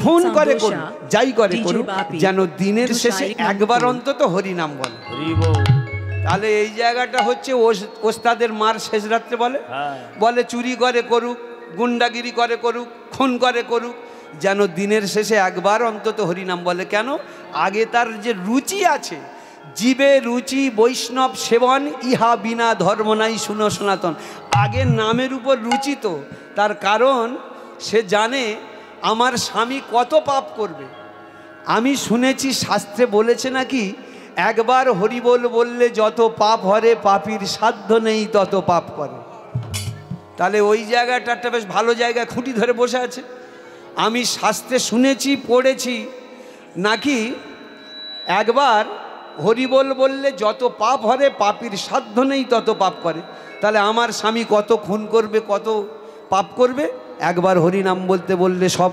Phone করে করুক, যাই করে করুক, যেন দিনের শেষে একবার অন্তত হরিনাম বলে। তাহলে এই জায়গাটা হচ্ছে ওস্তাদের মার শেষ রাত্রে বলে, বলে চুরি করে করুক, গুন্ডাগিরি করে করুক, খুন করে করুক, যেন দিনের শেষে একবার অন্তত হরিনাম বলে। কেন? আগে তার যে রুচি আছে, জীবে রুচি বৈষ্ণব সেবন, ইহা বিনা ধর্ম নাই শুনো সনাতন। আগে নামের উপর রুচি তো, তার কারণ সে জানে আমার স্বামী কত পাপ করবে। আমি শুনেছি শাস্ত্রে বলেছে নাকি একবার হরিবোল বললে যত পাপ হরে, পাপীর সাধ্য নেই তত পাপ করে। তাহলে ওই জায়গাটা একটা বেশ ভালো জায়গায় খুঁটি ধরে বসে আছে। আমি শাস্ত্রে শুনেছি, পড়েছি নাকি একবার হরিবোল বললে যত পাপ হরে, পাপীর সাধ্য নেই তত পাপ করে। তাহলে আমার স্বামী কত খুন করবে, কত পাপ করবে, একবার হরিনাম বলতে বললে সব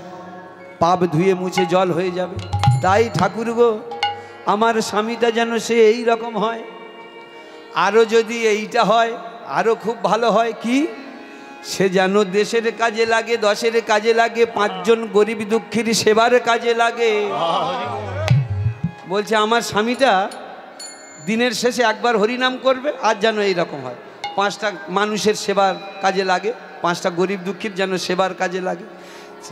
পাপ ধুয়ে মুছে জল হয়ে যাবে। তাই ঠাকুর গো, আমার স্বামীটা যেন সে এই রকম হয়। আরও যদি এইটা হয় আরও খুব ভালো হয়। কি? সে যেন দেশের কাজে লাগে, দশের কাজে লাগে, পাঁচজন গরিব দুঃখীর সেবার কাজে লাগে। বলছে আমার স্বামীটা দিনের শেষে একবার হরিনাম করবে, আর যেন এইরকম হয়, পাঁচটা মানুষের সেবার কাজে লাগে, পাঁচটা গরিব দুঃখীর যেন সেবার কাজে লাগে।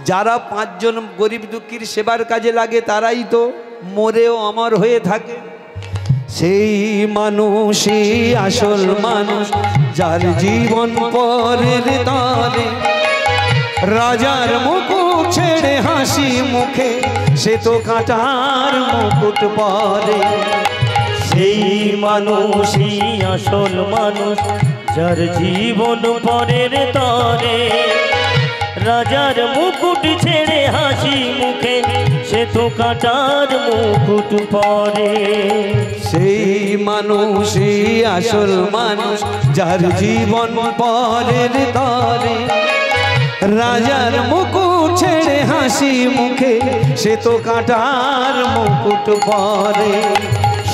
যারা পাঁচজন গরিব দুঃখীর সেবার কাজে লাগে তারাই তো মরেও অমর হয়ে থাকে। সেই মানুষই আসল মানুষ, যার জীবন পরের তরে, রাজার মুকুট ছেড়ে হাসি মুখে, সে তো কাঁটার মুকুট পরে। সেই মানুষই আসল মানুষ, যার জীবন পরের তরে, রাজার মুকুট ছেড়ে হাসি মুখে, সে তো কাঁটার মুকুট পরে। সেই মানুষই আসল মানুষ, যার জীবন পরের তরে, রাজার মুকুট ছেড়ে হাসি মুখে, সে তো কাঁটার মুকুট পরে।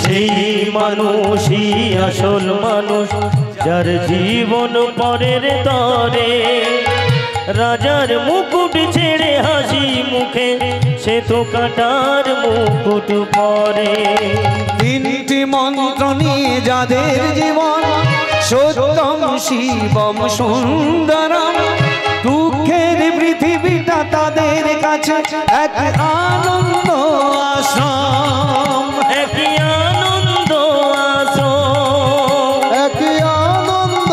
সেই মানুষই আসল মানুষ, যার জীবন পরের তরে, রাজার মুকুট ছেড়ে হাসি মুখে, সে তো কাঁটার মুকুট পরে। তিনটি মন্ত্র নিয়ে যাদের জীবন, সত্যম শিবম সুন্দরম, দুঃখের পৃথিবীটা তাদের কাছে এক আনন্দ আশ্রম। একই আনন্দ আশ্রম, একই আনন্দ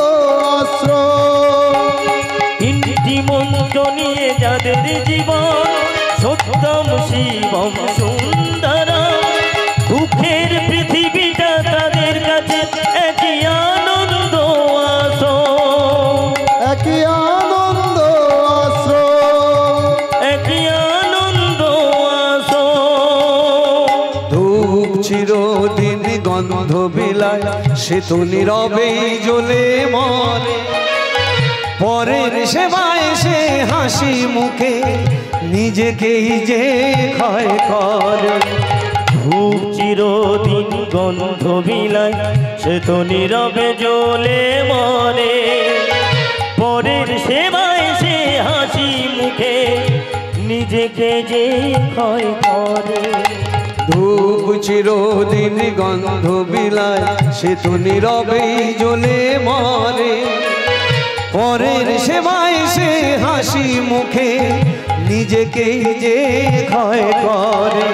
আশ্রম। তিনটি মন্ত্র নিয়ে যাদের জীবন, সত্যম শিবম সুন্দরম, দুঃখের পৃথিবীটা তাদের কাছে একই আনন্দ আশ্রম। একই আনন্দ আশ্রম, একই আনন্দ আশ্রম। ধূপ চিরদিন গন্ধ বিলায়, সে তো নীরবেই জ্বলে মরে, পরের সেবায় সে হাসি মুখে নিজেকেই যে ক্ষয় করে। ধূপ চিরদিন গন্ধ বিলায়, সে তো নীরবে জ্বলে মরে, পরের সেবায় সে হাসি মুখে নিজেকে যে ক্ষয় করে। ধূপ চিরদিন গন্ধ বিলায়, সে তো নীরবেই জ্বলে মরে, পরের সেবায় সে হাসি মুখে নিজেকেই যে ক্ষয় করে।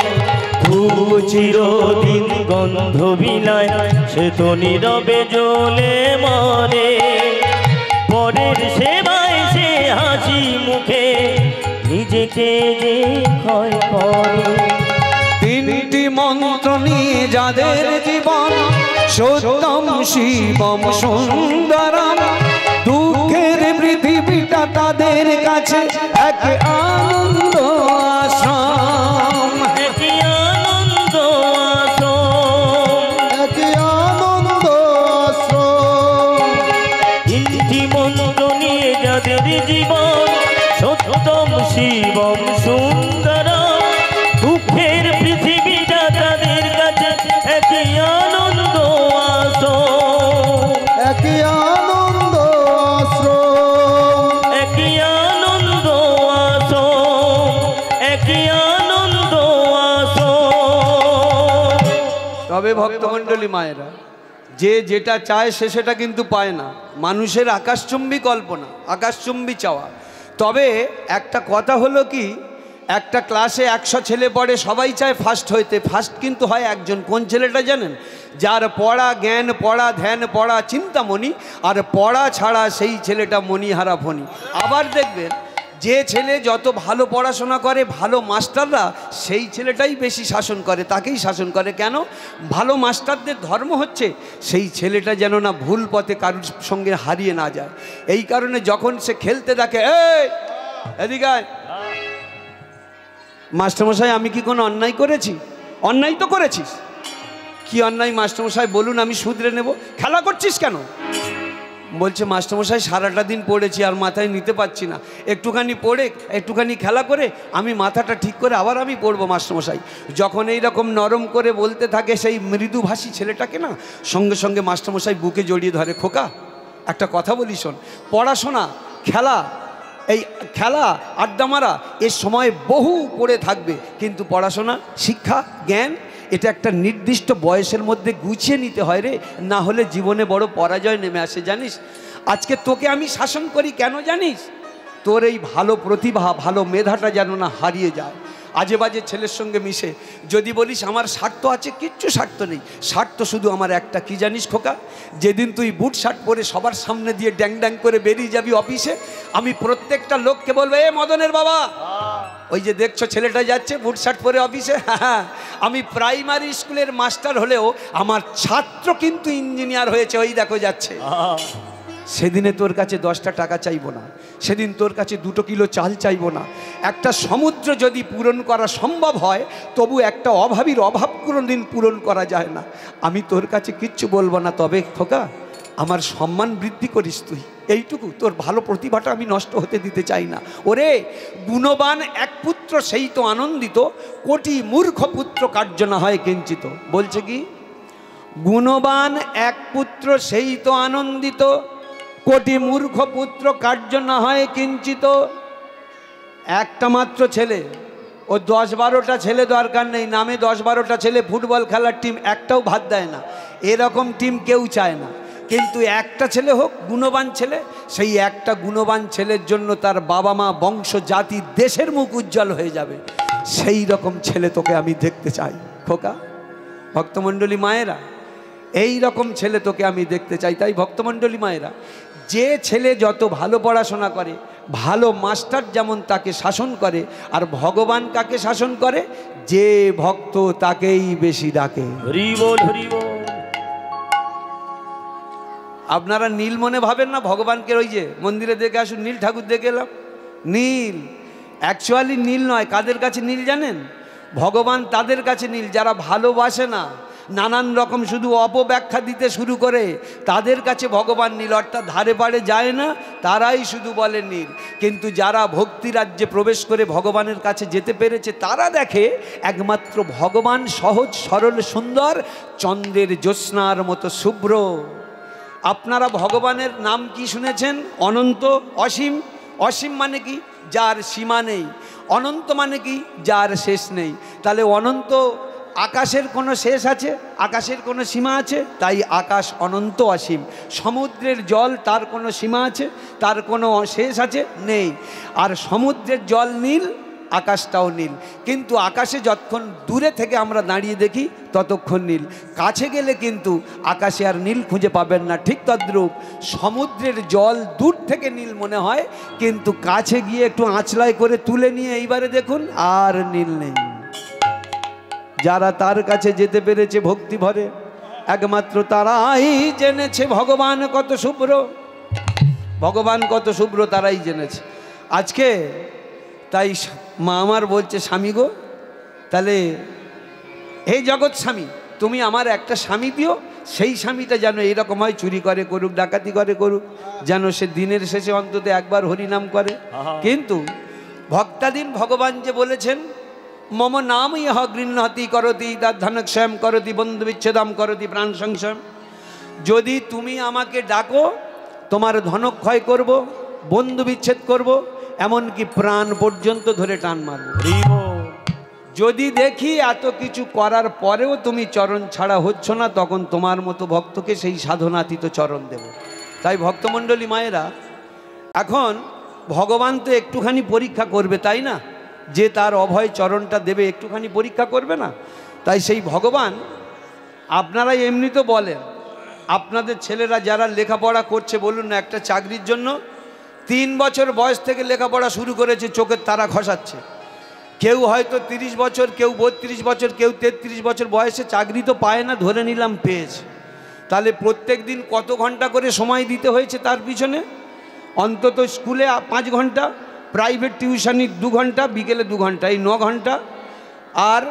ধূপ চিরদিন গন্ধ বিলায়, সে তো নীরবে জ্বলে মরে, পরের সেবায় সে হাসি মুখে নিজেকে যে ক্ষয় করে। তিনটি মন্ত্র নিয়ে যাদের জীবন, সত্যম শিবম সুন্দরম, দুঃখের পৃথিবীটা তাদের কাছে এক আনন্দ আশ্রম। একই আনন্দ আশ্রম, একই আনন্দ আশ্রম। তিনটি মন্ত্র নিয়ে যাদের জীবন, সত্যম শিবম সুন্দরম, দুঃখের পৃথিবীটা তাদের কাছে একই আনন্দ আশ্রম। একই আনন্দ আশ্রম, একই আনন্দ আশ্রম। আনন্দ আসো। তবে ভক্তমণ্ডলী মায়েরা, যে যেটা চায় সে সেটা কিন্তু পায় না। মানুষের আকাশচুম্বী কল্পনা, আকাশচুম্বী চাওয়া। তবে একটা কথা হলো কি, একটা ক্লাসে 100 ছেলে পড়ে, সবাই চায় ফার্স্ট হইতে। ফার্স্ট কিন্তু হয় একজন। কোন ছেলেটা জানেন? যার পড়া জ্ঞান, পড়া ধ্যান, পড়া চিন্তামণি, আর পড়া ছাড়া সেই ছেলেটা মণিহারা ফণি। আবার দেখবেন যে ছেলে যত ভালো পড়াশোনা করে, ভালো মাস্টাররা সেই ছেলেটাই বেশি শাসন করে, তাকেই শাসন করে। কেন? ভালো মাস্টারদের ধর্ম হচ্ছে সেই ছেলেটা যেন না ভুল পথে কারোর সঙ্গে হারিয়ে না যায়। এই কারণে যখন সে খেলতে দেখে, এই এদিকে আয়, মাস্টারমশাই আমি কি কোনো অন্যায় করেছি? অন্যায় তো করেছিস। কি অন্যায় মাস্টারমশাই বলুন, আমি শুধরে নেব। খেলা করছিস কেন? বলছে মাস্টারমশাই সারাটা দিন পড়েছি আর মাথায় নিতে পারছি না, একটুখানি পড়ে একটুখানি খেলা করে আমি মাথাটা ঠিক করে আবার আমি পড়বো মাস্টারমশাই। যখন এই রকম নরম করে বলতে থাকে সেই মৃদুভাষী ছেলেটাকে না, সঙ্গে সঙ্গে মাস্টারমশাই বুকে জড়িয়ে ধরে, খোকা একটা কথা বলি শোন, পড়াশোনা, খেলা, এই খেলা আড্ডা মারা এর সময় বহু পড়ে থাকবে, কিন্তু পড়াশোনা, শিক্ষা, জ্ঞান এটা একটা নির্দিষ্ট বয়সের মধ্যে গুছিয়ে নিতে হয় রে, না হলে জীবনে বড় পরাজয় নেমে আসে। জানিস আজকে তোকে আমি শাসন করি কেন জানিস? তোর এই ভালো প্রতিভা, ভালো মেধাটা যেন না হারিয়ে যায়। আজে বাজে ছেলের সঙ্গে মিশে যদি বলিস আমার স্বার্থ আছে, কিচ্ছু স্বার্থ নেই। স্বার্থ শুধু আমার একটা, কি জানিস খোকা? যেদিন তুই বুট শার্ট পরে সবার সামনে দিয়ে ড্যাং ড্যাং করে বেরিয়ে যাবি অফিসে, আমি প্রত্যেকটা লোককে বলবো, এ মদনের বাবা, ওই যে দেখছো ছেলেটা যাচ্ছে বুট শার্ট পরে অফিসে, হ্যাঁ আমি প্রাইমারি স্কুলের মাস্টার হলেও আমার ছাত্র কিন্তু ইঞ্জিনিয়ার হয়েছে, ওই দেখো যাচ্ছে। সেদিনে তোর কাছে 10টা টাকা চাইবো না, সেদিন তোর কাছে 2 কিলো চাল চাইবো না। একটা সমুদ্র যদি পূরণ করা সম্ভব হয়, তবু একটা অভাবীর অভাব কোনোদিন পূরণ করা যায় না। আমি তোর কাছে কিচ্ছু বলবো না, তবে খোকা আমার সম্মান বৃদ্ধি করিস তুই, এইটুকু। তোর ভালো প্রতিভাটা আমি নষ্ট হতে দিতে চাই না। ওরে গুণবান এক পুত্র সেই তো আনন্দিত, কোটি মূর্খ পুত্র কার্য না হয় কিঞ্চিত। বলছে কি? গুণবান এক পুত্র সেই তো আনন্দিত, কোটি মূর্খ পুত্র কার্য না হয় কিঞ্চিত। একটা মাত্র ছেলে, ও 10-12টা ছেলে দরকার নেই, নামে 10-12টা ছেলে ফুটবল খেলার টিম, একটাও ভাত দেয় না, এরকম টিম কেউ চায় না। কিন্তু একটা ছেলে হোক গুণবান ছেলে, সেই একটা গুণবান ছেলের জন্য তার বাবা মা, বংশ, জাতি, দেশের মুখ উজ্জ্বল হয়ে যাবে। সেই রকম ছেলে তোকে আমি দেখতে চাই খোকা। ভক্তমণ্ডলী মায়েরা, এই রকম ছেলে তোকে আমি দেখতে চাই। তাই ভক্তমণ্ডলী মায়েরা, যে ছেলে যত ভালো পড়াশোনা করে, ভালো মাস্টার যেমন তাকে শাসন করে, আর ভগবান কাকে শাসন করে? যে ভক্ত তাকেই বেশি ডাকে। হরি বল, হরি বল। আপনারা নীল মনে ভাবেন না ভগবানকে? ওই যে মন্দিরে দেখে আসুন, নীল ঠাকুর দেখে এলাম, নীল অ্যাকচুয়ালি নীল নয়। কাদের কাছে নীল জানেন? ভগবান তাদের কাছে নীল যারা ভালোবাসে না, নানান রকম শুধু অপব্যাখ্যা দিতে শুরু করে, তাদের কাছে ভগবান নীল। অর্থাৎ ধারে পাড়ে যায় না, তারাই শুধু বলে নীল। কিন্তু যারা ভক্তি রাজ্যে প্রবেশ করে ভগবানের কাছে যেতে পেরেছে, তারা দেখে একমাত্র ভগবান সহজ সরল সুন্দর, চন্দ্রের জ্যোৎস্নার মতো শুভ্র। আপনারা ভগবানের নাম কি শুনেছেন? অনন্ত, অসীম। অসীম মানে কি? যার সীমা নেই। অনন্ত মানে কি? যার শেষ নেই। তাহলে অনন্ত, আকাশের কোনো শেষ আছে? আকাশের কোনো সীমা আছে? তাই আকাশ অনন্ত অসীম। সমুদ্রের জল, তার কোনো সীমা আছে? তার কোনো শেষ আছে? নেই। আর সমুদ্রের জল নীল, আকাশটাও নীল। কিন্তু আকাশে যতক্ষণ দূরে থেকে আমরা দাঁড়িয়ে দেখি ততক্ষণ নীল, কাছে গেলে কিন্তু আকাশে আর নীল খুঁজে পাবেন না। ঠিক তদ্রূপ সমুদ্রের জল দূর থেকে নীল মনে হয়, কিন্তু কাছে গিয়ে একটু আঁচলাই করে তুলে নিয়ে এইবারে দেখুন আর নীল নেই। যারা তার কাছে যেতে পেরেছে ভক্তি ভরে, একমাত্র তারাই জেনেছে ভগবান কত শুভ্র। ভগবান কত শুভ্র তারাই জেনেছে। আজকে তাই মা আমার বলছে, স্বামী গো, তাহলে হে জগৎ স্বামী, তুমি আমার একটা স্বামী দিও, সেই স্বামীটা যেন এইরকম হয়, চুরি করে করুক, ডাকাতি করে করুক, যেন সে দিনের শেষে অন্তত একবার হরিনাম করে। কিন্তু ভক্তাধীন ভগবান যে বলেছেন, মম নাম ইহ গৃহ্ণতি করতি ধনক্ষয়ম করতি বন্ধু বিচ্ছেদম করতি প্রাণ সংশয়ম। যদি তুমি আমাকে ডাকো, তোমার ধনক্ষয় করব, বন্ধু বিচ্ছেদ করব, এমনকি প্রাণ পর্যন্ত ধরে টান মারব। যদি দেখি এত কিছু করার পরেও তুমি চরণ ছাড়া হচ্ছ না, তখন তোমার মতো ভক্তকে সেই সাধনাতীত চরণ দেব। তাই ভক্তমণ্ডলী মায়েরা, এখন ভগবান তো একটুখানি পরীক্ষা করবে, তাই না? যে তার অভয় চরণটা দেবে একটুখানি পরীক্ষা করবে না? তাই সেই ভগবান, আপনারা এমনি তো বলেন, আপনাদের ছেলেরা যারা লেখাপড়া করছে, বলুন না, একটা চাকরির জন্য 3 বছর বয়স থেকে লেখাপড়া শুরু করেছে, চোখের তারা খসাচ্ছে। কেউ হয়তো 30 বছর, কেউ 32 বছর, কেউ 33 বছর বয়সে চাকরি তো পায় না, ধরে নিলাম পেয়েছে। তাহলে প্রত্যেক দিন কত ঘন্টা করে সময় দিতে হয়েছে তার পিছনে? অন্তত স্কুলে 5 ঘন্টা, প্রাইভেট টিউশনি 2 ঘন্টা, বিকেলে 2 ঘন্টা, এই 9 ঘন্টা। আর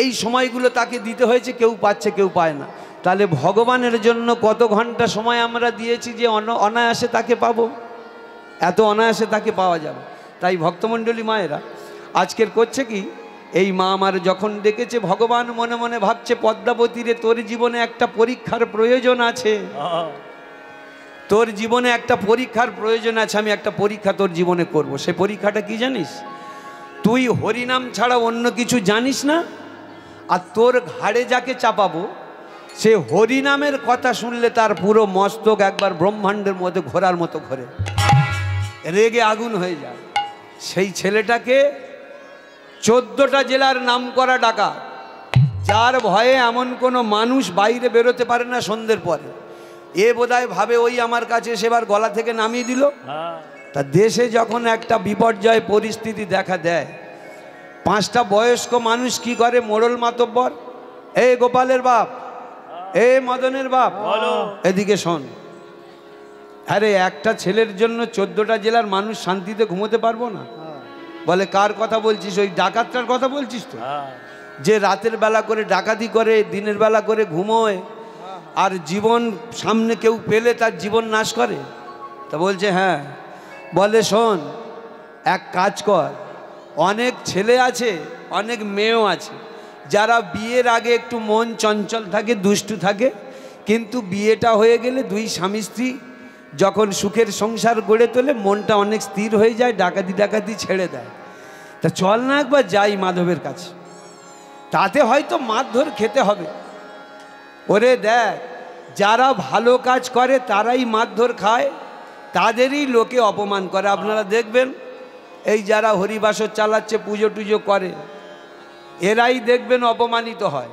এই সময়গুলো তাকে দিতে হয়েছে, কেউ পাচ্ছে কেউ পায় না। তাহলে ভগবানের জন্য কত ঘন্টা সময় আমরা দিয়েছি যে অনায়াসে তাকে পাবো, এত অনায়াসে তাকে পাওয়া যাবে। তাই ভক্তমণ্ডলী মায়েরা, আজকের করছে কি, এই মা আমার যখন ডেকেছে, ভগবান মনে মনে ভাবছে, পদ্মাবতী রে, তোর জীবনে একটা পরীক্ষার প্রয়োজন আছে, তোর জীবনে একটা পরীক্ষার প্রয়োজন আছে। আমি একটা পরীক্ষা তোর জীবনে করব। সে পরীক্ষাটা কি জানিস? তুই হরিনাম ছাড়া অন্য কিছু জানিস না, আর তোর ঘাড়ে যাকে চাপাবো, সে হরিনামের কথা শুনলে তার পুরো মস্তক একবার ব্রহ্মাণ্ডের মধ্যে ঘোরার মতো ঘোরে, রেগে আগুন হয়ে যায়। সেই ছেলেটাকে 14টা জেলার নাম করা ডাকা, যার ভয়ে এমন কোনো মানুষ বাইরে বেরোতে পারে না সন্ধ্যের পরে। এ বোধহয় ভাবে ওই আমার কাছে সেবার গলা থেকে নামিয়ে দিল। তা দেশে যখন একটা বিপর্যয় পরিস্থিতি দেখা দেয়, 5টা বয়স্ক মানুষ কি করে, মোড়ল মাতব্বর, এ গোপালের বাপ, এ মদনের বাপ, এদিকে শোন, আরে একটা ছেলের জন্য 14টা জেলার মানুষ শান্তিতে ঘুমোতে পারবো না? বলে কার কথা বলছিস? ওই ডাকাতটার কথা বলছিস তো, যে রাতের বেলা করে ডাকাতি করে, দিনের বেলা করে ঘুমোয়, আর জীবন সামনে কেউ পেলে তার জীবন নাশ করে। তা বলছে হ্যাঁ। বলে শোন, এক কাজ কর, অনেক ছেলে আছে, অনেক মেয়েও আছে, যারা বিয়ের আগে একটু মন চঞ্চল থাকে, দুষ্টু থাকে, কিন্তু বিয়েটা হয়ে গেলে 2 স্বামী স্ত্রী যখন সুখের সংসার গড়ে তোলে, মনটা অনেক স্থির হয়ে যায়, ডাকাতি ছেড়ে দেয়। তা চল না একবার যাই মাধবের কাছে, তাতে হয়তো মারধর খেতে হবে। ওরে দেখ, যারা ভালো কাজ করে তারাই মারধর খায়, তাদেরই লোকে অপমান করে। আপনারা দেখবেন, এই যারা হরিবাসর চালাচ্ছে, পুজো টুজো করে, এরাই দেখবেন অপমানিত হয়।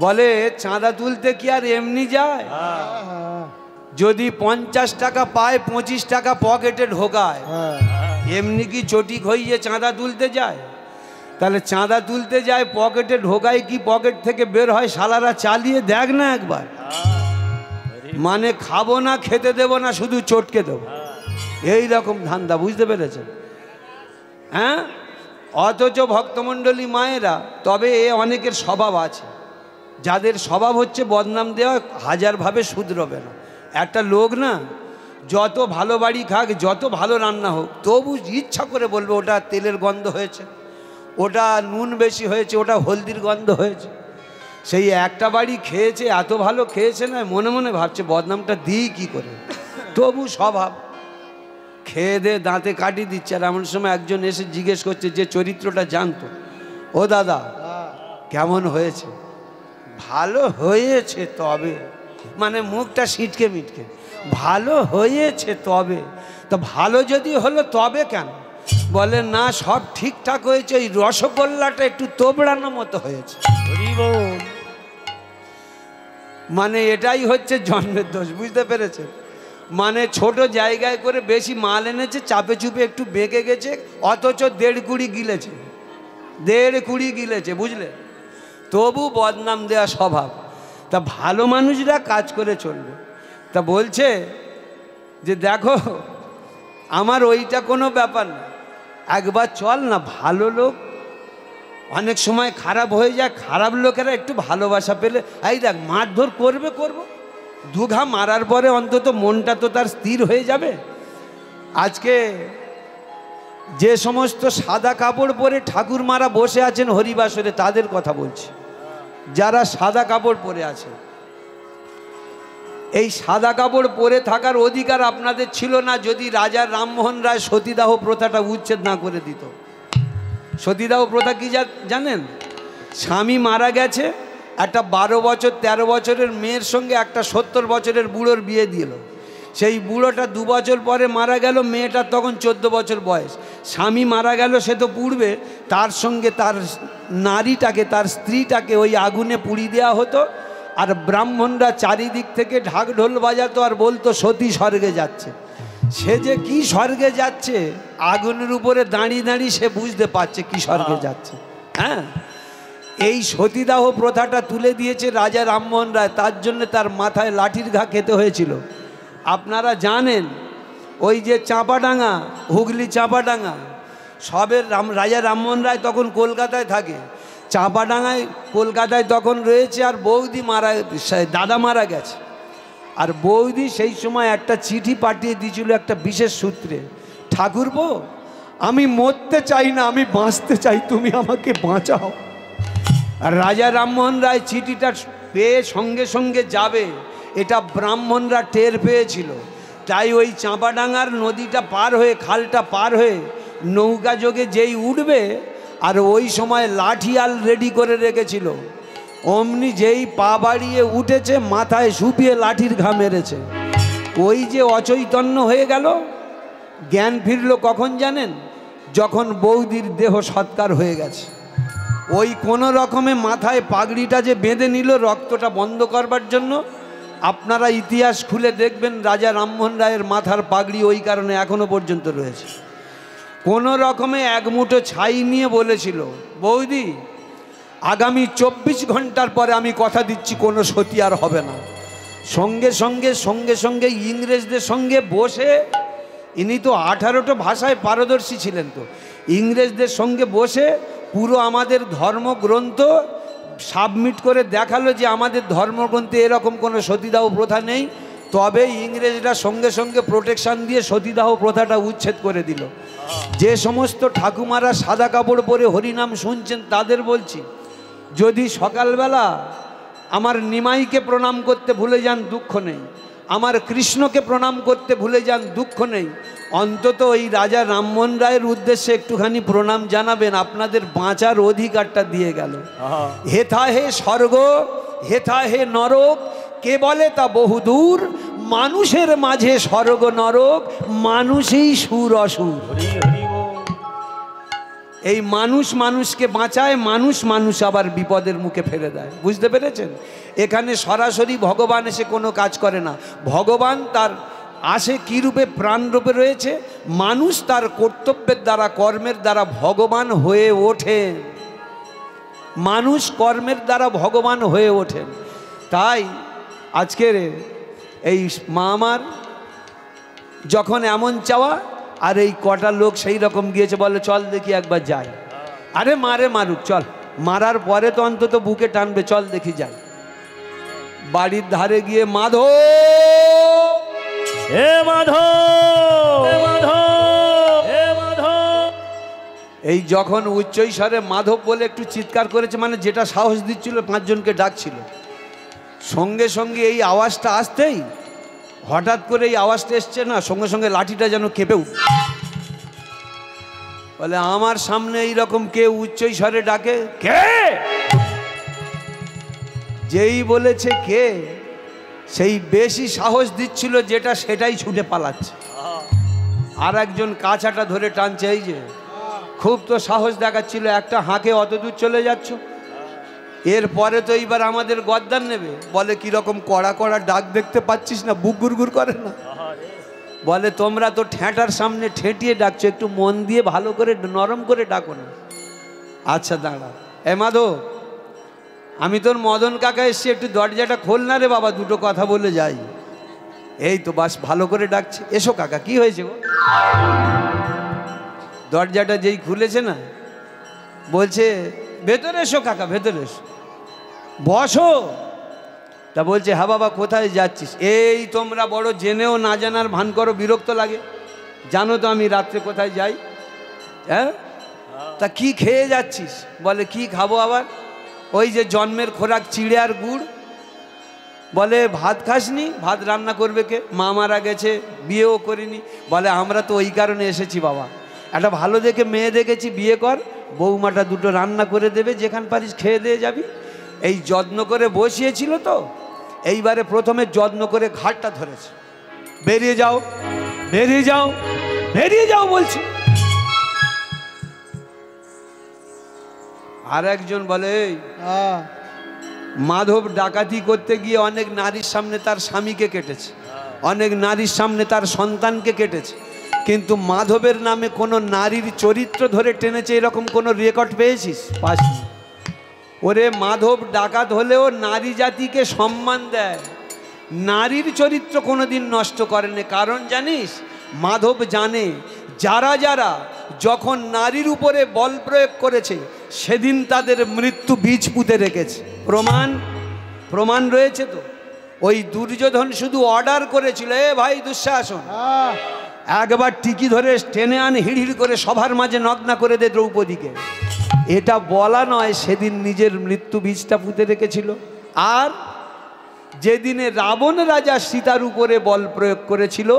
বলে চাঁদা তুলতে কি আর এমনি যায়? যদি 50 টাকা পায়, 25 টাকা পকেটে ঢোকায়, এমনি কি চটি খইয়ে চাঁদা তুলতে যায়? তাহলে চাঁদা তুলতে যায়, পকেটে ঢোকায় কি পকেট থেকে বের হয়, শালারা চালিয়ে দেখ না একবার। মানে খাবো না, খেতে দেবো না, শুধু চটকে দেবো, এই রকম ধান্দা, বুঝতে পেরেছেন? হ্যাঁ, অথচ ভক্তমণ্ডলী মায়েরা, তবে এ অনেকের স্বভাব আছে, যাদের স্বভাব হচ্ছে বদনাম দেওয়া, হাজারভাবে শুধরবে না। একটা লোক না, যত ভালো বাড়ি খাক, যত ভালো রান্না হোক, তবু ইচ্ছা করে বলবে ওটা তেলের গন্ধ হয়েছে, ওটা নুন বেশি হয়েছে, ওটা হলদির গন্ধ হয়েছে। সেই একটা বাড়ি খেয়েছে, এত ভালো খেয়েছে না, মনে মনে ভাবছে বদনামটা দিই কি করে, তবু স্বভাব। খেয়ে দে দাঁতে কাটি দিচ্ছে। আর এমন সময় একজন এসে জিজ্ঞেস করছে, যে চরিত্রটা জানতো, ও দাদা কেমন হয়েছে? ভালো হয়েছে তবে, মানে মুখটা সিটকে মিটকে, ভালো হয়েছে তবে। তো ভালো যদি হলো তবে কেন? বলে না, সব ঠিকঠাক হয়েছে, ওই রসগোল্লাটা একটু তোবড়ানো মতো হয়েছে। মানে এটাই হচ্ছে জন্মের দোষ, বুঝতে পেরেছেন? মানে ছোট জায়গায় করে বেশি মাল এনেছে, চাপে চুপে একটু বেঁকে গেছে, অথচ 1.5 কুড়ি গিলেছে, 1.5 কুড়ি গিলেছে, বুঝলে? তবু বদনাম দেওয়া স্বভাব। তা ভালো মানুষরা কাজ করে চলবে। তা বলছে যে দেখো, আমার ওইটা কোনো ব্যাপার না, একবার চল না, ভালো লোক অনেক সময় খারাপ হয়ে যায়, খারাপ লোকেরা একটু ভালোবাসা পেলে, এই দেখ মারধর করবে, করবো, দুঘা মারার পরে অন্তত মনটা তো তার স্থির হয়ে যাবে। আজকে যে সমস্ত সাদা কাপড় পরে ঠাকুরমারা বসে আছেন হরিবাসরে, তাদের কথা বলছি, যারা সাদা কাপড় পরে আছে। এই সাদা কাপড় পরে থাকার অধিকার আপনাদের ছিল না যদি রাজা রামমোহন রায় সতীদাহ প্রথাটা উচ্ছেদ না করে দিত। সতীদাহ প্রথা কি জানেন? স্বামী মারা গেছে, একটা 12 বছর 13 বছরের মেয়ের সঙ্গে একটা 70 বছরের বুড়োর বিয়ে দিল। সেই বুড়োটা 2 বছর পরে মারা গেল, মেয়েটার তখন 14 বছর বয়স। স্বামী মারা গেল, সে তো পুড়বে, তার সঙ্গে তার নারীটাকে, তার স্ত্রীটাকে ওই আগুনে পুড়িয়ে দেওয়া হতো। আর ব্রাহ্মণরা চারিদিক থেকে ঢাক ঢোল বাজাতো আর বলতো সতী স্বর্গে যাচ্ছে। সে যে কি স্বর্গে যাচ্ছে, আগুনের উপরে দাঁড়িয়ে দাঁড়িয়ে সে বুঝতে পারছে কি স্বর্গে যাচ্ছে। হ্যাঁ, এই সতীদাহ প্রথাটা তুলে দিয়েছে রাজা রামমোহন রায়, তার জন্য তার মাথায় লাঠির ঘা খেতে হয়েছিল। আপনারা জানেন ওই যে চাঁপাডাঙ্গা, হুগলি চাঁপাডাঙ্গা, সবের রাজা রামমোহন রায় তখন কলকাতায় থাকে। চাঁপাডাঙ্গায় কলকাতায় তখন রয়েছে, আর বৌদি দাদা মারা গেছে। আর বৌদি সেই সময় একটা চিঠি পাঠিয়ে দিয়েছিল একটা বিশেষ সূত্রে, ঠাকুরপো আমি মরতে চাই না, আমি বাঁচতে চাই, তুমি আমাকে বাঁচাও। আর রাজা রামমোহন রায় চিঠিটা পেয়ে সঙ্গে সঙ্গে যাবে, এটা ব্রাহ্মণরা টের পেয়েছিল। তাই ওই চাঁপাডাঙ্গার নদীটা পার হয়ে, খালটা পার হয়ে নৌকা যোগে যেই উঠবে, আর ওই সময় লাঠিয়াল রেডি করে রেখেছিল, অমনি যেই পা বাড়িয়ে উঠেছে, মাথায় শুপিয়ে লাঠির ঘা মেরেছে। ওই যে অচৈতন্য হয়ে গেল, জ্ঞান ফিরল কখন জানেন? যখন বৌদির দেহ সৎকার হয়ে গেছে। ওই কোনো রকমে মাথায় পাগড়িটা যে বেঁধে নিল রক্তটা বন্ধ করবার জন্য। আপনারা ইতিহাস খুলে দেখবেন রাজা রামমোহন রায়ের মাথার পাগড়ি ওই কারণে এখনো পর্যন্ত রয়েছে। কোনো রকমে এক মুঠো ছাই নিয়ে বলেছিল, বৌদি আগামী 24 ঘন্টার পরে আমি কথা দিচ্ছি কোনো সতী আর হবে না। সঙ্গে সঙ্গে ইংরেজদের সঙ্গে বসে, ইনি তো 18টা ভাষায় পারদর্শী ছিলেন, তো ইংরেজদের সঙ্গে বসে পুরো আমাদের ধর্মগ্রন্থ সাবমিট করে দেখালো যে আমাদের ধর্মগ্রন্থে এরকম কোনো সতীদাহ প্রথা নেই। তবে ইংরেজরা সঙ্গে সঙ্গে প্রোটেকশন দিয়ে সতীদাহ প্রথাটা উচ্ছেদ করে দিল। যে সমস্ত ঠাকুমারা সাদা কাপড় পরে হরিনাম শুনছেন তাদের বলছি, যদি সকালবেলা আমার নিমাইকে প্রণাম করতে ভুলে যান দুঃখ নেই, আমার কৃষ্ণকে প্রণাম করতে ভুলে যান দুঃখ নেই, অন্তত ওই রাজা রামমোহন রায়ের উদ্দেশ্যে একটুখানি প্রণাম জানাবেন, আপনাদের বাঁচার অধিকারটা দিয়ে গেল। হেথা হে স্বর্গ, হেথা হে নরক, কে বলে তা বহুদূর, মানুষের মাঝে স্বর্গ নরক, মানুষই সুর অসুর। এই মানুষ মানুষকে বাঁচায়, মানুষ আবার বিপদের মুখে ফেলে দেয়। বুঝতে পেরেছেন? এখানে সরাসরি ভগবান এসে কোনো কাজ করে না। ভগবান তার আসে কী রূপে? প্রাণরূপে রয়েছে। মানুষ তার কর্তব্যের দ্বারা, কর্মের দ্বারা ভগবান হয়ে ওঠেন। মানুষ কর্মের দ্বারা ভগবান হয়ে ওঠেন। তাই আজকের এই মা আমার যখন এমন চাওয়া, আর এই কটা লোক সেই রকম গিয়েছে, বলে চল দেখি একবার যাই। আরে মারে মারুক, চল, মারার পরে তো অন্তত বুকে টানবে, চল দেখি যাই। বাড়ির ধারে গিয়ে মাধব, হে মাধব, হে মাধব, হে মাধব, এই যখন উচ্চৈস্বরে মাধব বলে একটু চিৎকার করেছে, মানে যেটা সাহস দিচ্ছিল, 5 জনকে ডাকছিল, সঙ্গে সঙ্গে এই আওয়াজটা আসতেই, হঠাৎ করে এই আওয়াজটা এসছে না, সঙ্গে সঙ্গে লাঠিটা যেন কেঁপে উঠল। বলে আমার সামনে এইরকম কে উচ্চৈস্বরে ডাকে? কে? যেই বলেছে কে, সেই বেশি সাহস দিচ্ছিল যেটা, সেটাই ছুটে পালাচ্ছে। আর একজন কাছাটা ধরে টানছে, এই যে খুব তো সাহস দেখাচ্ছিল, একটা হাঁকে অত দূর চলে যাচ্ছ, এরপরে তো এইবার আমাদের গদ্দার নেবে। বলে কীরকম কড়া কড়া ডাক দেখতে পাচ্ছিস না, বুক গুড়গুড় করে না? বলে তোমরা তো ঠেঁটার সামনে ঠেঁটিয়ে ডাকছো, একটু মন দিয়ে ভালো করে নরম করে ডাকো না। আচ্ছা দাঁড়া, এ মাধব, আমি তোর মদন কাকা এসছি, একটু দরজাটা খোল না রে বাবা, দুটো কথা বলে যাই। এই তো বাস ভালো করে ডাকছে, এসো কাকা, কি হয়েছে গো? দরজাটা যেই খুলেছে না, বলছে ভেতরে এসো কাকা, ভেতরে এসো, বসো। তা বলছে হ্যাঁ বাবা, কোথায় যাচ্ছিস? এই তোমরা বড় জেনেও না জানার ভান করো, বিরক্ত লাগে। জানো তো আমি রাত্রে কোথায় যাই? হ্যাঁ, তা কি খেয়ে যাচ্ছিস? বলে কি খাবো আবার? ওই যে জন্মের খোরাক, চিড়ে আর গুড়। বলে ভাত খাসনি? ভাত রান্না করবে কে? মা মারা গেছে, বিয়েও করিনি। বলে আমরা তো ওই কারণে এসেছি বাবা, একটা ভালো দেখে মেয়ে দেখেছি, বিয়ে কর, বৌমাটা দুটো রান্না করে দেবে, যেখান পারিস খেয়ে দিয়ে যাবি। এই যত্ন করে বসিয়েছিল তো, এইবারে প্রথমে যত্ন করে ঘাটটা ধরেছে। বেরিয়ে যাও, বেরিয়ে যাও, বেরিয়ে যাও বলছি। আর একজন বলে, মাধব ডাকাতি করতে গিয়ে অনেক নারীর সামনে তার স্বামীকে কেটেছে, অনেক নারীর সামনে তার সন্তানকে কেটেছে, কিন্তু মাধবের নামে কোনো নারীর চরিত্র ধরে টেনেছে এরকম কোনো রেকর্ড পেয়েছিস? পাসনি। ওরে মাধব ডাকাত হলেও নারী জাতিকে সম্মান দেয়, নারীর চরিত্র কোনোদিন নষ্ট করেনি। কারণ জানিস, মাধব জানে যারা যারা যখন নারীর উপরে বল প্রয়োগ করেছে সেদিন তাদের মৃত্যু বীজ পুঁতে রেখেছে। প্রমাণ রয়েছে তো। ওই দুর্যোধন শুধু অর্ডার করেছিল, এ ভাই দুঃশাসন, একবার টিকি ধরে টেনে আন, হিড়হিড় করে সবার মাঝে নগ্না করে দে দ্রৌপদীকে। এটা বলা নয়, সেদিন নিজের মৃত্যু বীজটা পুঁতে রেখেছিল। আর যেদিনে রাবণ রাজা সীতার উপরে বল প্রয়োগ করেছিল,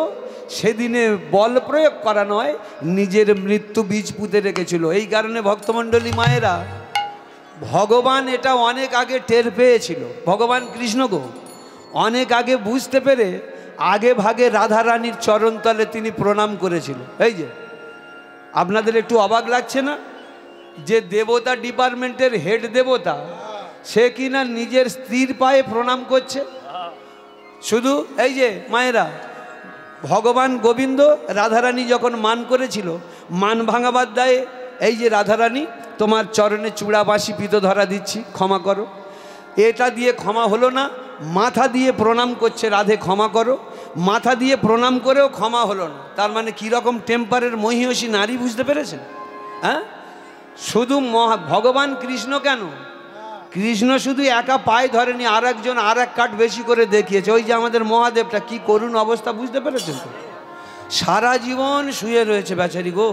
সেদিনে বল প্রয়োগ করা নয়, নিজের মৃত্যু বীজ পুঁতে রেখেছিল। এই কারণে ভক্তমণ্ডলী মায়েরা, ভগবান এটা অনেক আগে টের পেয়েছিল। ভগবান কৃষ্ণ গো অনেক আগে বুঝতে পেরে আগে ভাগে রাধারানীর চরণতলে তিনি প্রণাম করেছিল। এই যে আপনাদের একটু অবাক লাগছে না যে দেবতা ডিপার্টমেন্টের হেড দেবতা সে কিনা নিজের স্ত্রীর পায়ে প্রণাম করছে? শুধু এই যে মায়েরা, ভগবান গোবিন্দ রাধারানী যখন মান করেছিল, মান ভাঙাবার দায়ে এই যে রাধারানী তোমার চরণে চূড়া বাঁশি পিতো ধরা দিচ্ছি, ক্ষমা করো। এটা দিয়ে ক্ষমা হলো না, মাথা দিয়ে প্রণাম করছে, রাধে ক্ষমা করো। মাথা দিয়ে প্রণাম করেও ক্ষমা হলো না। তার মানে কীরকম টেম্পারের মহিষী নারী, বুঝতে পেরেছেন? হ্যাঁ, শুধু ভগবান কৃষ্ণ কেন, কৃষ্ণ শুধু একা পায়ে ধরেনি, আর একজন আর এক কাঠ বেশি করে দেখিয়েছে। ওই যে আমাদের মহাদেবটা, কি করুণ অবস্থা, বুঝতে পেরেছেন তো? সারা জীবন শুয়ে রয়েছে বেচারি গো,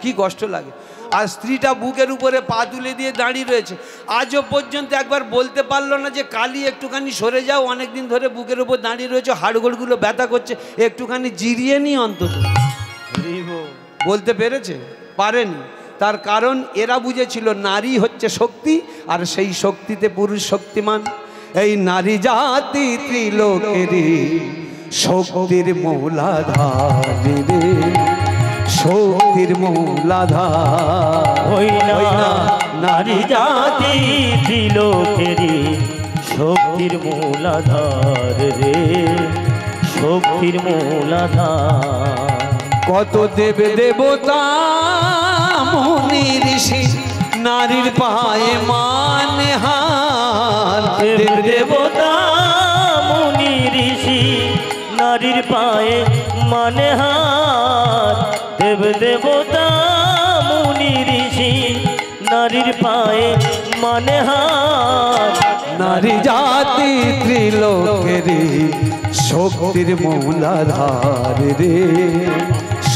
কি কষ্ট লাগে। আর স্ত্রীটা বুকের উপরে পা তুলে দিয়ে দাঁড়িয়ে রয়েছে, আজও পর্যন্ত একবার বলতে পারলো না যে কালী একটুখানি সরে যাও, অনেকদিন ধরে বুকের উপর দাঁড়িয়ে রয়েছে, হাড়গোড়গুলো ব্যথা করছে, একটুখানি জিরিয়ে নি অন্তত। বলতে পেরেছে? পারেনি। তার কারণ এরা বুঝেছিল নারী হচ্ছে শক্তি, আর সেই শক্তিতে পুরুষ শক্তিমান। এই নারী জাতি ত্রিলোকেরই শক্তির মূলাধার রে, শক্তির মূলাধার। ওই না নারী জাতি ত্রিলোকেরই শক্তির মূলাধার রে, শক্তির মূলাধার। কত দেব দেবতা মুনি ঋষি নারীর পায়ে মানে হার। দেব দেবতা মুনি ঋষি নারীর পায়ে মানে হার। দেব দেবতা মুনি ঋষি নারীর পায়ে মানে হার। নারী জাতি ত্রিলোকেরই শক্তির মূলাধার রে,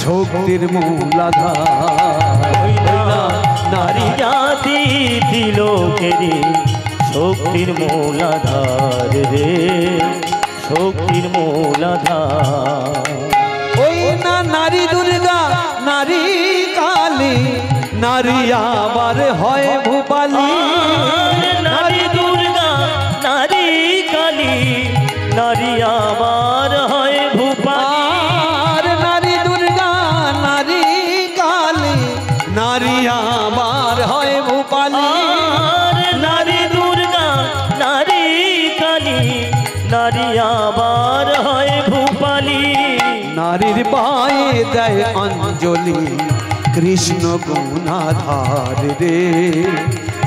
শক্তির মূলাধার। নারী জাতি ত্রিলোকেরই শক্তির মূলাধার রে, শক্তির মূলাধার। ওই না নারী দুর্গা, নারী কালী, নারী আবার হয় ভূপালী। নারী দুর্গা, নারী কালী, নারী আবার হয় ভূপালী। নারী দুর্গা, নারী কালী, নারী আবার হয় ভূপালী। নারী দুর্গা, নারী কালী, নারী আবার হয় ভূপালী। নারীর পায়ে দেয় অঞ্জলি কৃষ্ণ গুণাধার রে,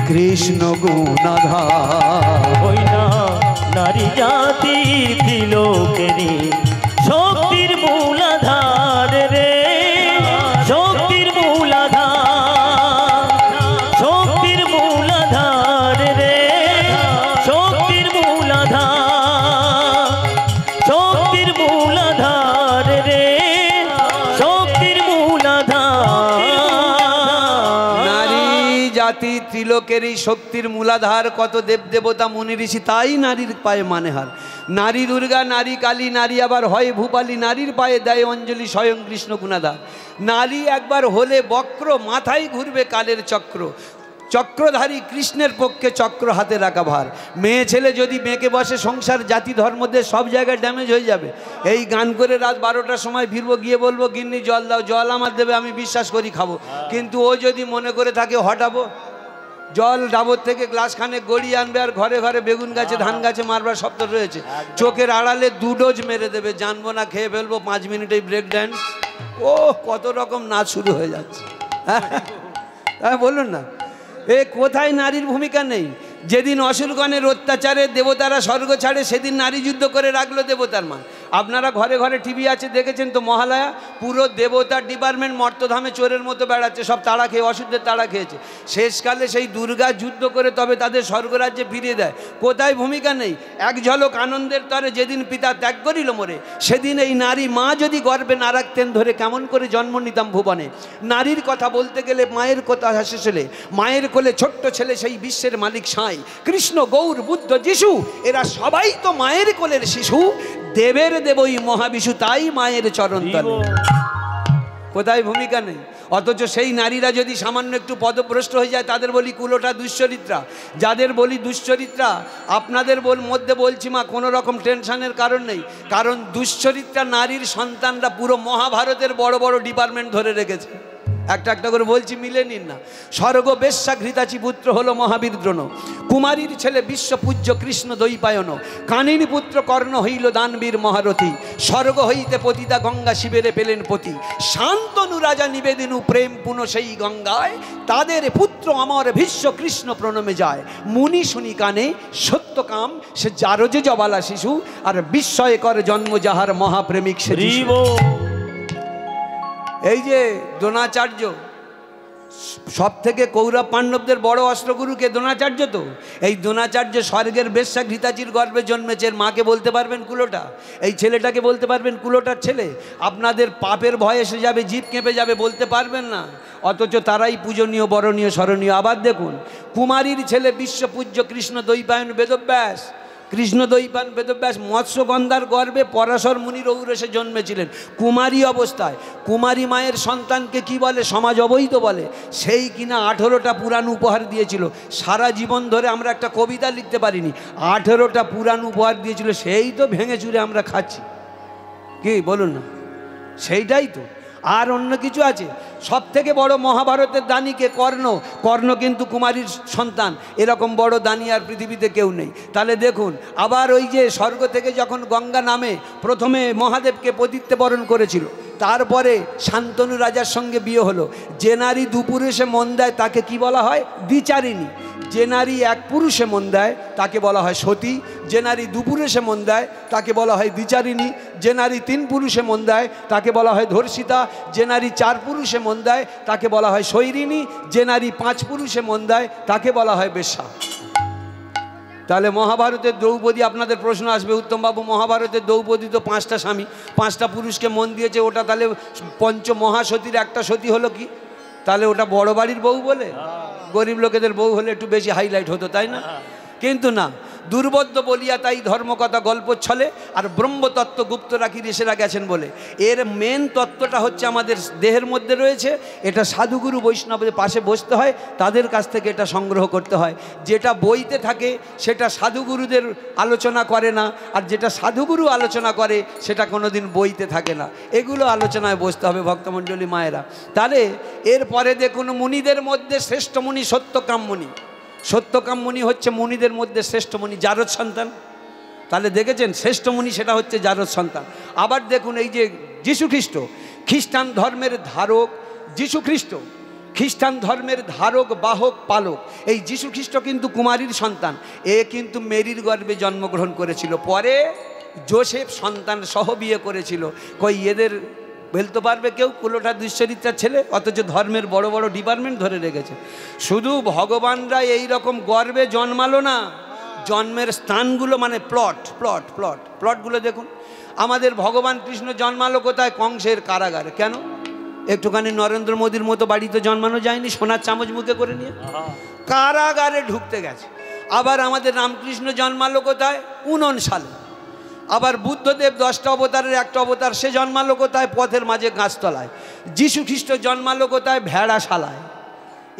কৃষ্ণ গুণাধার। ওই না নারী জাতি ত্রিলোকেরই শক্তির মূলাধার রে, শক্তির মূলাধার, শক্তির মূলাধার রে, শক্তির মূলাধার, শক্তির মূলাধার রে, শক্তির মূলাধার। নারী জাতি ত্রিলোকেরই শক্তির মূলাধার, কত দেবদেবতা মুনি ঋষি তাই নারীর পায়ে মানেহার। নারী দুর্গা, নারী কালী, নারী আবার হয় ভূপালী, নারীর পায়ে দেয় অঞ্জলি স্বয়ং কৃষ্ণ গুণাধার। নারী একবার হলে বক্র, মাথায় ঘুরবে কালের চক্র। চক্রধারী কৃষ্ণের পক্ষে চক্র হাতে রাখা ভার। মেয়ে ছেলে যদি মেয়েকে বসে সংসার জাতি ধর্মদের সব জায়গায় ড্যামেজ হয়ে যাবে। এই গান করে রাত 12টার সময় ফিরবো, গিয়ে বলবো গিন্নি জল দাও, জল আমার দেবে, আমি বিশ্বাস করি খাবো। কিন্তু ও যদি মনে করে থাকে হটাবো, জল ডাবর থেকে গ্লাস খানে গড়িয়ে আনবে আর ঘরে ঘরে বেগুন গাছে ধান গাছে মারবার শব্দ রয়েছে। চোখের আড়ালে 2 ডোজ মেরে দেবে, জানবো না, খেয়ে ফেলবো, 5 মিনিটেই ব্রেক ড্যান্স। ও কত রকম নাচ শুরু হয়ে যাচ্ছে। হ্যাঁ বলুন না, এ কোথায় নারীর ভূমিকা নেই? যেদিন অসুরগণের অত্যাচারে দেবতারা স্বর্গ ছাড়ে, সেদিন নারী যুদ্ধ করে রাখলো দেবতার মান। আপনারা ঘরে ঘরে টিভি আছে, দেখেছেন তো মহালয়া, পুরো দেবতার ডিপার্টমেন্ট মর্তধামে চোরের মতো বেড়াচ্ছে, সব তাড়া খেয়ে, অসুরদের তাড়া খেয়েছে। শেষকালে সেই দুর্গা যুদ্ধ করে তবে তাদের স্বর্গরাজ্যে ফিরিয়ে দেয়। কোথায় ভূমিকা নেই? এক ঝলক আনন্দের তরে যেদিন পিতা ত্যাগ করিল মোরে, সেদিন এই নারী মা যদি গর্বে না রাখতেন ধরে, কেমন করে জন্ম নিতাম ভুবনে। নারীর কথা বলতে গেলে মায়ের কথা হাসে ছেলে, মায়ের কোলে ছোট্ট ছেলে সেই বিশ্বের মালিক সাঁই। কৃষ্ণ, গৌর, বুদ্ধ, যিশু এরা সবাই তো মায়ের কোলের শিশু। দেবের দেবই মহাবিশু, তাই মায়ের চরণ তলে। কোথায় ভূমিকা নেই? অথচ সেই নারীরা যদি সামান্য একটু পদভ্রষ্ট হয়ে যায়, তাদের বলি কুলোটা, দুশ্চরিত্রা। যাদের বলি দুশ্চরিত্রা, আপনাদের মধ্যে বলছি মা, কোনো রকম টেনশনের কারণ নেই। কারণ দুশ্চরিত্রা নারীর সন্তানরা পুরো মহাভারতের বড় বড় ডিপার্টমেন্ট ধরে রেখেছে। একটা একটা করে বলছি, মিলে নিন না। স্বর্গ বেশ্যা ঘৃতাচি পুত্র হলো মহাবীর দ্রোণ, কুমারীর ছেলে বিশ্বপূজ্য কৃষ্ণ দ্বৈপায়ন, কানির পুত্র কর্ণ হইল দানবীর মহারথী, স্বর্গ হইতে পতিতা গঙ্গা শিবেরে পেলেন পতি, শান্তনু রাজা নিবেদিনু প্রেম পুন সেই গঙ্গায়, তাদের পুত্র অমর ভীষ্ম কৃষ্ণ প্রণমে যায়, মুনি শুনি কানে সত্যকাম সে যারো যে জবালা শিশু, আর বিস্ময় করে জন্ম যাহার মহাপ্রেমিক সে জীব। এই যে দ্রোণাচার্য, সব থেকে কৌরব পাণ্ডবদের বড় অস্ত্রগুরুকে দ্রোণাচার্য। তো এই দ্রোণাচার্য স্বর্গের বেশ্যা ঘৃতাচির গর্ভে জন্মেছে। মাকে বলতে পারবেন কুলোটা, এই ছেলেটাকে বলতে পারবেন কুলোটার ছেলে। আপনাদের পাপের ভয় এসে যাবে, জিভ কেঁপে যাবে, বলতে পারবেন না। অথচ তারাই পূজনীয়, বরণীয়, স্মরণীয়। আবার দেখুন, কুমারীর ছেলে বিশ্বপূজ্য কৃষ্ণ দ্বৈপায়ন বেদব্যাস। কৃষ্ণ দ্বৈপায়ন বেদব্যাস মৎস্যগন্ধার গর্ভে পরাশর মুনির ঔরসে জন্মেছিলেন কুমারী অবস্থায়। কুমারী মায়ের সন্তানকে কি বলে? সমাজ অবৈধ বলে। সেই কিনা 18টা পুরাণ উপহার দিয়েছিল। সারা জীবন ধরে আমরা একটা কবিতা লিখতে পারিনি, 18টা পুরাণ উপহার দিয়েছিল। সেই তো ভেঙে চুরে আমরা খাচ্ছি, কি বলুন না? সেইটাই তো। আর অন্য কিছু আছে? সব থেকে বড় মহাভারতের দানীকে কর্ণ। কর্ণ কিন্তু কুমারীর সন্তান। এরকম বড় দানী আর পৃথিবীতে কেউ নেই। তাহলে দেখুন, আবার ওই যে স্বর্গ থেকে যখন গঙ্গা নামে, প্রথমে মহাদেবকে পতিত্বে বরণ করেছিল, তারপরে শান্তনু রাজার সঙ্গে বিয়ে হলো। যে নারী দুপুরুষে মন দেয় তাকে কি বলা হয়? দ্বিচারিণী। যে নারী এক পুরুষে মন দেয় তাকে বলা হয় সতী। যে নারী দুপুরুষে মন দেয় তাকে বলা হয় দ্বিচারিণী। যে নারী 3 পুরুষে মন দেয় তাকে বলা হয় ধর্ষিতা। যে নারী 4 পুরুষে মন দেয় তাকে বলা হয় শৈরিণী। যে নারী 5 পুরুষে মন দেয় তাকে বলা হয় বেশ্যা। তাহলে মহাভারতের দ্রৌপদী, আপনাদের প্রশ্ন আসবে, উত্তমবাবু মহাভারতের দ্রৌপদী তো 5টা স্বামী, 5টা পুরুষকে মন দিয়েছে, ওটা তাহলে পঞ্চমহাসতীর একটা সতী হলো কি? তাহলে ওটা বড় বাড়ির বউ বলে? গরিব লোকেদের বউ হলে একটু বেশি হাইলাইট হতো, তাই না? কিন্তু না, দুর্বোধ্য বলিয়া তাই ধর্মকথা গল্প ছলে, আর ব্রহ্মতত্ত্ব গুপ্ত রাখি ঋষিরা গেছেন বলে। এর মেন তত্ত্বটা হচ্ছে আমাদের দেহের মধ্যে রয়েছে। এটা সাধুগুরু বৈষ্ণবদের পাশে বসতে হয়, তাদের কাছ থেকে এটা সংগ্রহ করতে হয়। যেটা বইতে থাকে সেটা সাধুগুরুদের আলোচনা করে না, আর যেটা সাধুগুরু আলোচনা করে সেটা কোনোদিন বইতে থাকে না। এগুলো আলোচনায় বসতে হবে ভক্তমণ্ডলী মায়েরা। তাহলে এরপরে দেখুন, মুনিদের মধ্যে শ্রেষ্ঠ মুনি সত্যকাম মুনি। সত্যকাম মুনি হচ্ছে মুনিদের মধ্যে শ্রেষ্ঠ মুনি, জারদ সন্তান। তাহলে দেখেছেন, শ্রেষ্ঠ মুনি সেটা হচ্ছে জারদ সন্তান। আবার দেখুন, এই যে যীশু খ্রিস্ট, খ্রিস্টান ধর্মের ধারক যীশু খ্রিস্ট, খ্রিস্টান ধর্মের ধারক, বাহক, পালক। এই যীশু খ্রিস্ট কিন্তু কুমারীর সন্তান। এ কিন্তু মেরির গর্ভে জন্মগ্রহণ করেছিল, পরে যোসেফ সন্তান সহ বিয়ে করেছিল। কই এদের বলতে পারবে কেউ কুলোটা দুশ্চরিত্রার ছেলে? অথচ ধর্মের বড় বড় ডিপার্টমেন্ট ধরে রেখেছে। শুধু ভগবানরা এই রকম গর্ভে জন্মালো না, জন্মের স্থানগুলো মানে প্লটগুলো দেখুন। আমাদের ভগবান কৃষ্ণ জন্মালো কোথায়? কংসের কারাগারে। কেন? একটুখানি নরেন্দ্র মোদীর মতো বাড়িতে জন্মানো যায়নি সোনার চামচ মুখে করে নিয়ে? কারাগারে ঢুকতে গেছে। আবার আমাদের রামকৃষ্ণ জন্মালো কোথায়? 59 সালে। আবার বুদ্ধদেব 10টা অবতারের একটা অবতার, সে জন্মালো কোথায়? পথের মাঝে গাছতলায়। যীশু খ্রিস্ট জন্মালো কোথায়? ভেড়াশালায়।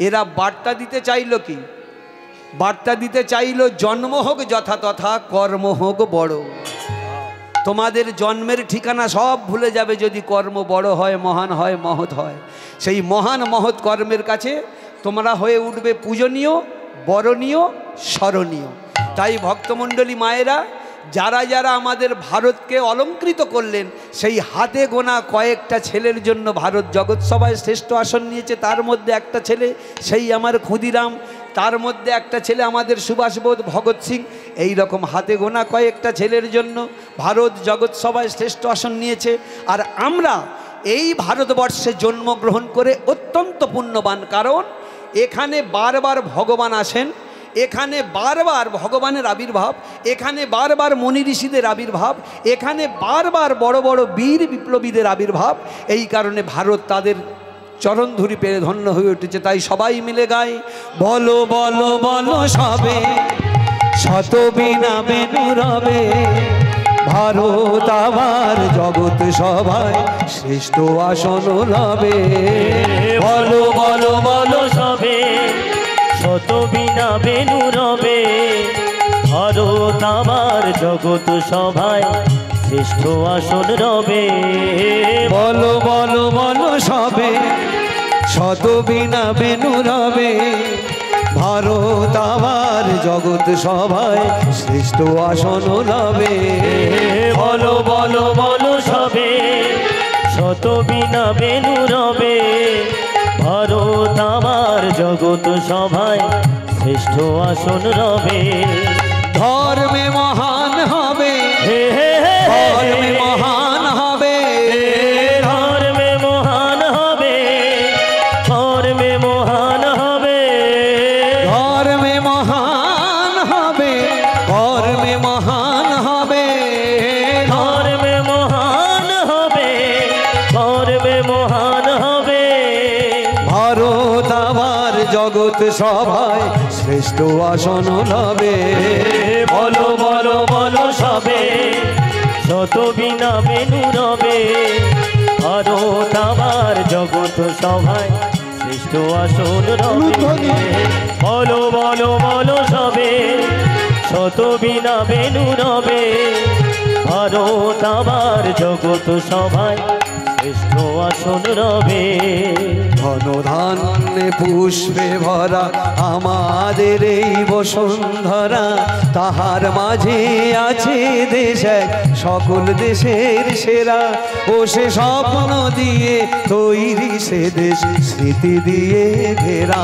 এরা বার্তা দিতে চাইল কি? বার্তা দিতে চাইল জন্ম হোক যথাতথা, কর্ম হোক বড়। তোমাদের জন্মের ঠিকানা সব ভুলে যাবে যদি কর্ম বড় হয়, মহান হয়, মহৎ হয়। সেই মহান মহৎ কর্মের কাছে তোমরা হয়ে উঠবে পূজনীয়, বরণীয়, স্মরণীয়। তাই ভক্তমণ্ডলী মায়েরা, যারা যারা আমাদের ভারতকে অলঙ্কৃত করলেন, সেই হাতে গোনা কয়েকটা ছেলের জন্য ভারত জগৎসভায় শ্রেষ্ঠ আসন নিয়েছে। তার মধ্যে একটা ছেলে সেই আমার ক্ষুদিরাম, তার মধ্যে একটা ছেলে আমাদের সুভাষবোধ, ভগৎ সিং। এই রকম হাতে গোনা কয়েকটা ছেলের জন্য ভারত জগৎসভায় শ্রেষ্ঠ আসন নিয়েছে। আর আমরা এই ভারতবর্ষে জন্মগ্রহণ করে অত্যন্ত পুণ্যবান, কারণ এখানে বারবার ভগবান আসেন, এখানে বারবার ভগবানের আবির্ভাব, এখানে বারবার মনি ঋষিদের আবির্ভাব, এখানে বারবার বড় বড় বীর বিপ্লবীদের আবির্ভাব। এই কারণে ভারত তাদের চরণধুরি পেয়ে ধন্য হয়ে উঠেছে। তাই সবাই মিলে গাই, বলো বলো বলো সবে, শত বিনা বেনু রবে, ভারত আবার জগৎ সভায় শ্রেষ্ঠ আসন লবে। বলো বলো বলো সবে, শত বিনা বেনু রবে, ভারত আবার জগৎ সভায় শ্রেষ্ঠ আসন রবে। বলো বলো বলো সবে, শত বিনা বেনু রবে, ভারত আবার জগৎ সভায় শ্রেষ্ঠ আসন লবে। বলো বলো বলো সবে, শত বিনা বেনু রবে, ভারত আবার জগৎ সভায় শ্রেষ্ঠ আসন রবে। ধর্মে মহান হবে, হে হে হে, ধর্মে মহান হবে, ধর্মে মহান হবে, ধর্মে মহান হবে, ধর্মে মহান হবে, ধর্মে মহান হবে, ধর্মে মহান হবে, ধর্মে মহান হবে। ভারত আবার জগৎ সভায় শ্রেষ্ঠ আসন লবে। বলো বলো বলো সবে, শত বিনা বেনু রবে, ভারত আবার জগৎ সভায় শ্রেষ্ঠ আসন রবে। বলো বলো বলো সবে, শত বিনা বেনু রবে, ভারত আবার জগৎ সভায় শ্রেষ্ঠ আসন রবে। ধন ধান্যে পুষ্পে ভরা আমাদের এই বসুন্ধরা, তাহার মাঝে আছে দেশ এক সকল দেশের সেরা। ও সে স্বপ্ন দিয়ে তৈরি সে দেশ স্মৃতি দিয়ে ঘেরা।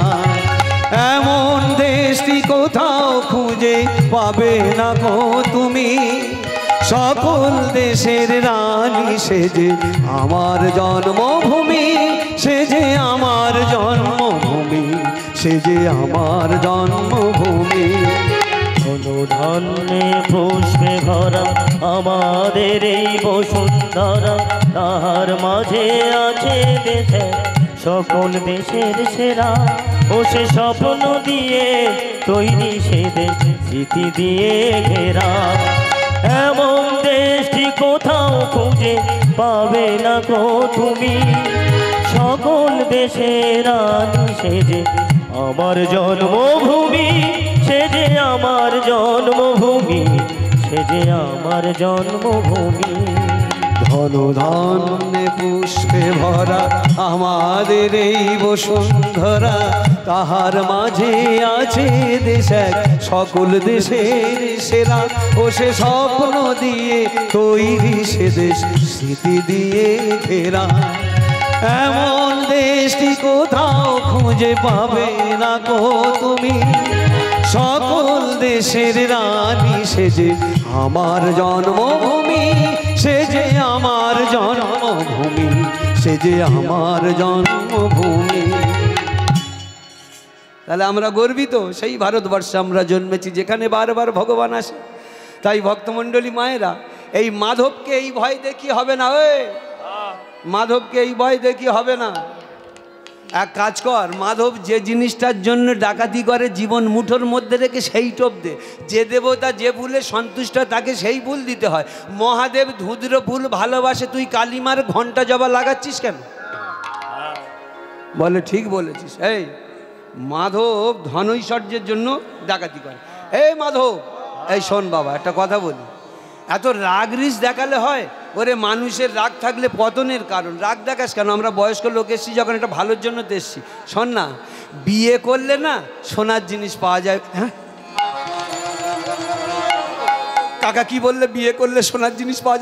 এমন দেশটি কোথাও খুঁজে পাবে না গো তুমি, সকল দেশের রানী সেজে আমার জন্মভূমি, সেজে আমার জন্মভূমি, সেজে আমার জন্মভূমি। ধন্যে পুষ্পে ভরা আমাদের এই বসুন্ধরা, তাহার মাঝে আছে দেশে সকল দেশের সেরা। ও সে স্বপ্ন দিয়ে তৈরি সে দেশ স্মৃতি দিয়ে ঘেরা। এমন দেশটি কোথাও খুঁজে পাবে না গো তুমি, সকল দেশের রানী সেজে আমার জন্মভূমি, সেজে আমার জন্মভূমি, সেজে আমার জন্মভূমি। ধন ধান্যে পুষ্পে ভরা আমাদের এই বসুন্ধরা, তাহার মাঝে আছে দেশ এক সকল দেশের সেরা। ও সে স্বপ্ন দিয়ে তৈরি সে দেশ স্মৃতি দিয়ে ঘেরা। এমন দেশটি কোথাও খুঁজে পাবে না গো তুমি, সকল দেশের রানী সেজে আমার জন্মভূমি, সেজে আমার জন্মভূমি, সেজে আমার জন্মভূমি। তাহলে আমরা গর্বিত, সেই ভারতবর্ষে আমরা জন্মেছি যেখানে বারবার ভগবান আসে। তাই ভক্তমণ্ডলী মায়েরা, এই মাধবকে এই ভয় দেখি হবে না, ওই মাধবকে এই ভয় দেখি হবে না। এক কাজ কর, মাধব যে জিনিসটার জন্য ডাকাতি করে জীবন মুঠোর মধ্যে রেখে সেই টোপ দে। যে দেবতা যে ফুলে সন্তুষ্ট তাকে সেই ফুল দিতে হয়। মহাদেব ধুদ্র ফুল ভালোবাসে, তুই কালিমার ঘন্টা জবা লাগাচ্ছিস কেন? বলে ঠিক বলেছিস। এই মাধব ধনৈশ্বর্যের জন্য ডাকাতি করে। এই মাধব, এই শোন বাবা, একটা কথা বলি, এত রাগ রিস দেখালে হয়? ওরে মানুষের রাগ থাকলে পতনের কারণ। রাগ দেখাস কেন? আমরা বয়স্ক লোক এসছি যখন, একটা ভালোর জন্য তো এসছি। শোন না, বিয়ে করলে না সোনার জিনিস পাওয়া যায়। হ্যাঁ কাকা কি বললে? বিয়ে করলে সোনার জিনিস পাওয়া যায়?